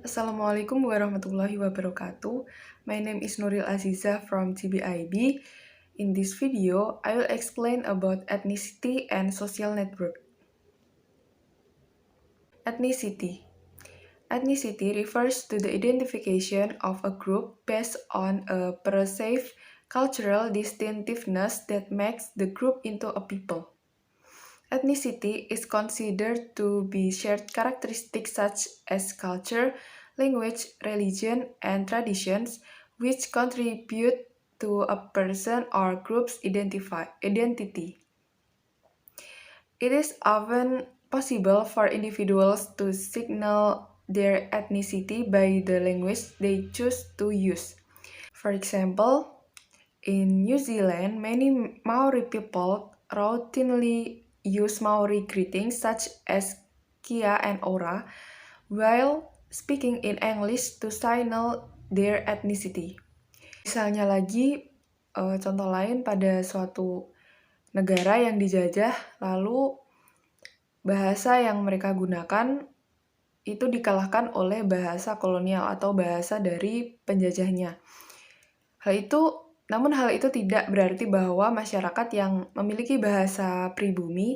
Assalamualaikum warahmatullahi wabarakatuh. My name is Nuril Aziza from TBIB. In this video, I will explain about ethnicity and social network. Ethnicity. Ethnicity refers to the identification of a group based on a perceived cultural distinctiveness that makes the group into a people. Ethnicity is considered to be shared characteristics such as culture, language, religion, and traditions, which contribute to a person or group's identity. It is often possible for individuals to signal their ethnicity by the language they choose to use. For example, in New Zealand, many Maori people routinely use Maori greetings such as Kia and Ora, while speaking in English to signal their ethnicity. Misalnya lagi, contoh lain pada suatu negara yang dijajah, lalu bahasa yang mereka gunakan itu dikalahkan oleh bahasa kolonial atau bahasa dari penjajahnya. Namun hal itu tidak berarti bahwa masyarakat yang memiliki bahasa pribumi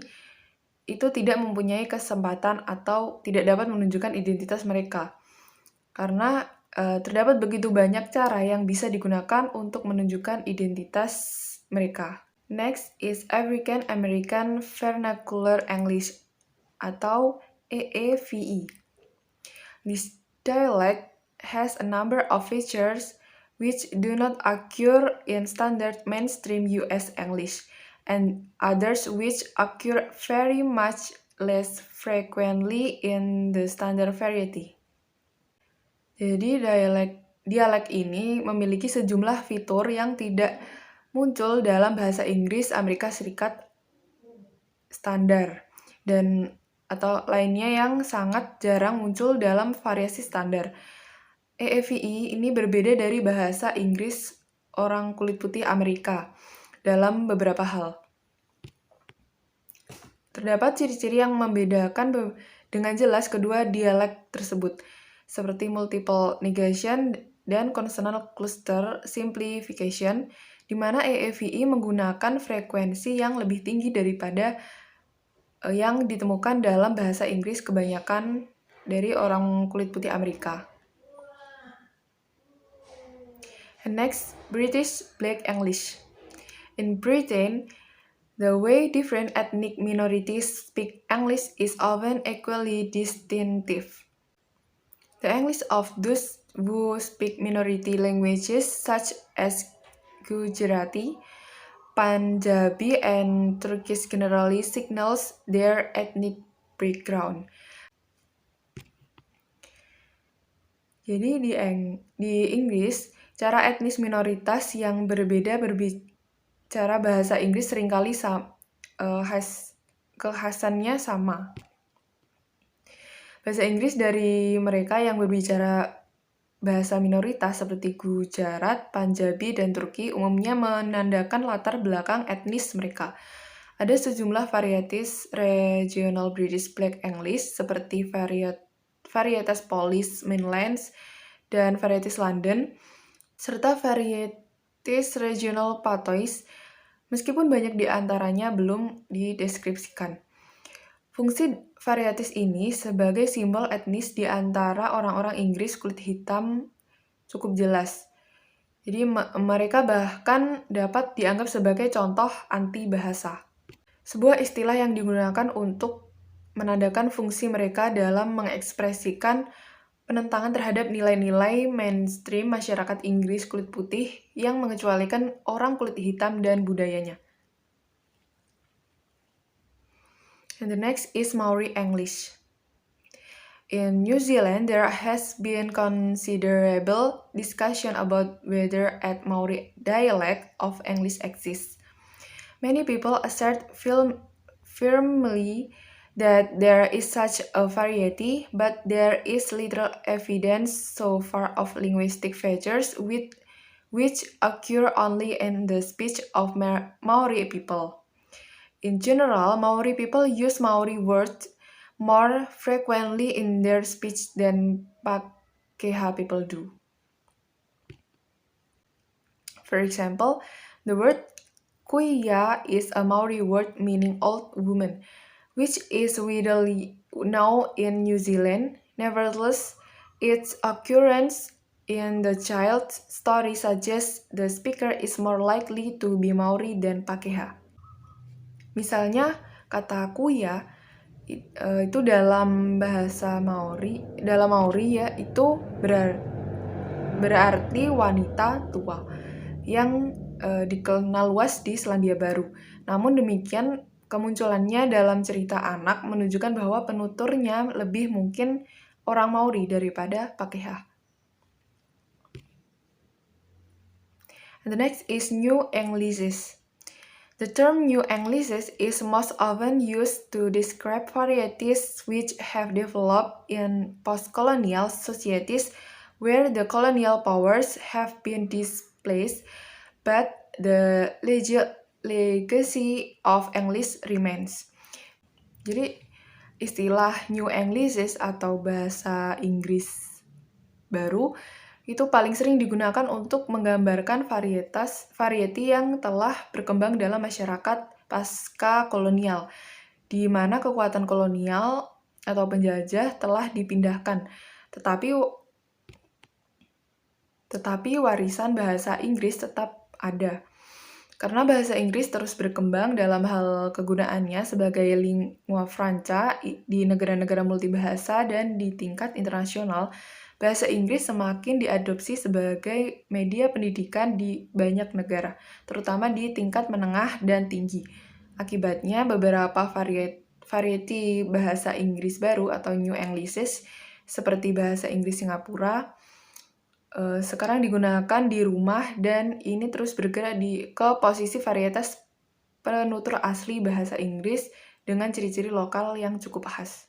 itu tidak mempunyai kesempatan atau tidak dapat menunjukkan identitas mereka. Karena terdapat begitu banyak cara yang bisa digunakan untuk menunjukkan identitas mereka. Next is African American Vernacular English atau AAVE. This dialect has a number of features which do not occur in standard mainstream US English, and others which occur very much less frequently in the standard variety. Jadi dialek ini memiliki sejumlah fitur yang tidak muncul dalam bahasa Inggris Amerika Serikat standar atau lainnya yang sangat jarang muncul dalam variasi standar. AAVE ini berbeda dari bahasa Inggris orang kulit putih Amerika dalam beberapa hal. Terdapat ciri-ciri yang membedakan dengan jelas kedua dialek tersebut, seperti multiple negation dan consonant cluster simplification, di mana AAVE menggunakan frekuensi yang lebih tinggi daripada yang ditemukan dalam bahasa Inggris kebanyakan dari orang kulit putih Amerika. And next, British Black English. In Britain, the way different ethnic minorities speak English is often equally distinctive. The English of those who speak minority languages such as Gujarati, Punjabi, and Turkish generally signals their ethnic background. Jadi di Inggris, cara etnis minoritas yang berbeda berbicara bahasa Inggris seringkali kekhasannya sama. Bahasa Inggris dari mereka yang berbicara bahasa minoritas seperti Gujarat, Punjabi, dan Turki umumnya menandakan latar belakang etnis mereka. Ada sejumlah varieties regional British Black English seperti varietas Polish Midlands dan varietas London, serta varieties regional Patois, meskipun banyak di antaranya belum dideskripsikan. Fungsi varietas ini sebagai simbol etnis di antara orang-orang Inggris kulit hitam cukup jelas. Jadi mereka bahkan dapat dianggap sebagai contoh anti bahasa. Sebuah istilah yang digunakan untuk menandakan fungsi mereka dalam mengekspresikan penentangan terhadap nilai-nilai mainstream masyarakat Inggris kulit putih yang mengecualikan orang kulit hitam dan budayanya. And the next is Maori English. In New Zealand, there has been considerable discussion about whether a Maori dialect of English exists. Many people assert firmly that there is such a variety, but there is little evidence so far of linguistic features which occur only in the speech of Maori people. In general, Maori people use Maori words more frequently in their speech than Pakeha people do. For example, the word kuya is a Maori word meaning old woman, which is widely known in New Zealand. Nevertheless, its occurrence in the child's story suggests the speaker is more likely to be Maori than Pakeha. Misalnya, kata kuya itu dalam bahasa Maori, ya itu berarti wanita tua yang dikenal luas di Selandia Baru. Namun demikian, kemunculannya dalam cerita anak menunjukkan bahwa penuturnya lebih mungkin orang Maori daripada Pakeha. And the next is New Anglicism. The term New Anglicism is most often used to describe varieties which have developed in post-colonial societies where the colonial powers have been displaced, but the legacy of English remains. Jadi istilah New Anglicism atau bahasa Inggris baru itu paling sering digunakan untuk menggambarkan variety yang telah berkembang dalam masyarakat pasca kolonial, di mana kekuatan kolonial atau penjajah telah dipindahkan, tetapi warisan bahasa Inggris tetap ada. Karena bahasa Inggris terus berkembang dalam hal kegunaannya sebagai lingua franca di negara-negara multibahasa dan di tingkat internasional, bahasa Inggris semakin diadopsi sebagai media pendidikan di banyak negara, terutama di tingkat menengah dan tinggi. Akibatnya, beberapa variety bahasa Inggris baru atau New Anglicism seperti bahasa Inggris Singapura sekarang digunakan di rumah dan ini terus bergerak ke posisi varietas penutur asli bahasa Inggris dengan ciri-ciri lokal yang cukup khas.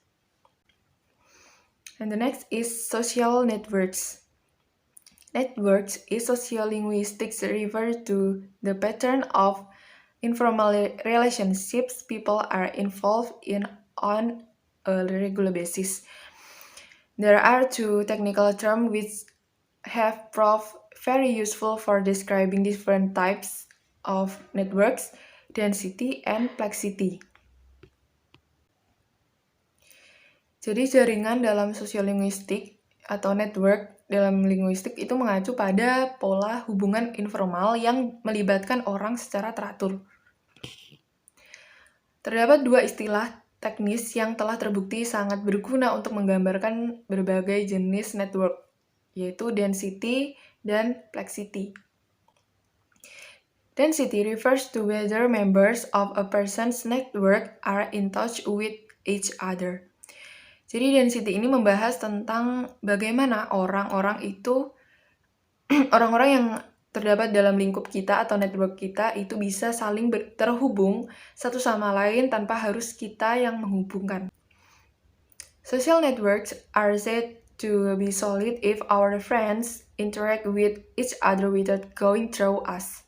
And the next is social networks. Networks is sociolinguistics refer to the pattern of informal relationships people are involved in on a regular basis. There are two technical terms which have proved very useful for describing different types of networks, density and plexity. Jadi jaringan dalam sosiolinguistik atau network dalam linguistik itu mengacu pada pola hubungan informal yang melibatkan orang secara teratur. Terdapat dua istilah teknis yang telah terbukti sangat berguna untuk menggambarkan berbagai jenis network, yaitu density dan plexity. Density refers to whether members of a person's network are in touch with each other. Jadi density ini membahas tentang bagaimana orang-orang yang terdapat dalam lingkup kita atau network kita itu bisa saling terhubung satu sama lain tanpa harus kita yang menghubungkan. Social networks are said to be solid if our friends interact with each other without going through us.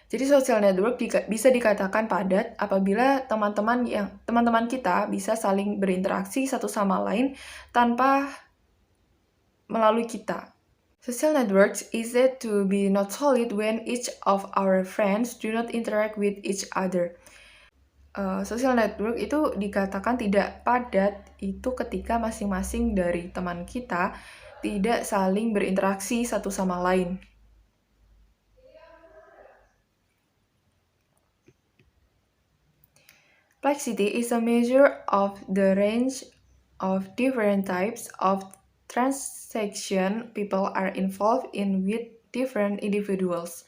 Jadi social network bisa dikatakan padat apabila teman-teman kita bisa saling berinteraksi satu sama lain tanpa melalui kita. Social networks is said to be not solid when each of our friends do not interact with each other. Social network itu dikatakan tidak padat itu ketika masing-masing dari teman kita tidak saling berinteraksi satu sama lain. Plexity is a measure of the range of different types of transaction people are involved in with different individuals.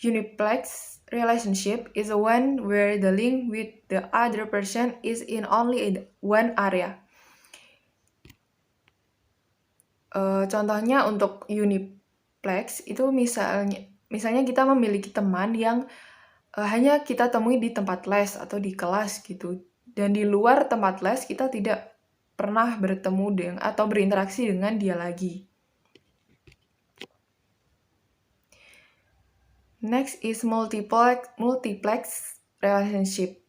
Uniplex relationship is one where the link with the other person is in only one area. Contohnya untuk uniplex itu misalnya kita memiliki teman yang hanya kita temui di tempat les atau di kelas gitu. Dan di luar tempat les kita tidak pernah bertemu atau berinteraksi dengan dia lagi. Next is multiplex relationship.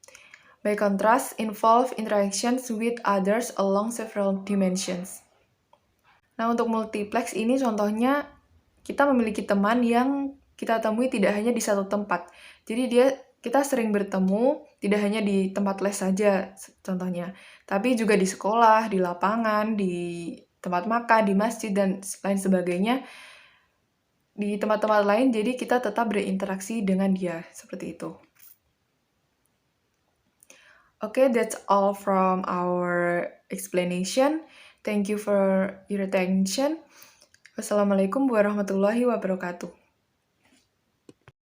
By contrast, involve interactions with others along several dimensions. Nah, untuk multiplex ini contohnya kita memiliki teman yang kita temui tidak hanya di satu tempat. Jadi kita sering bertemu tidak hanya di tempat les saja contohnya, tapi juga di sekolah, di lapangan, di tempat makan, di masjid dan lain sebagainya. Di tempat-tempat lain, jadi kita tetap berinteraksi dengan dia, seperti itu. Okay, that's all from our explanation. Thank you for your attention. Wassalamualaikum warahmatullahi wabarakatuh.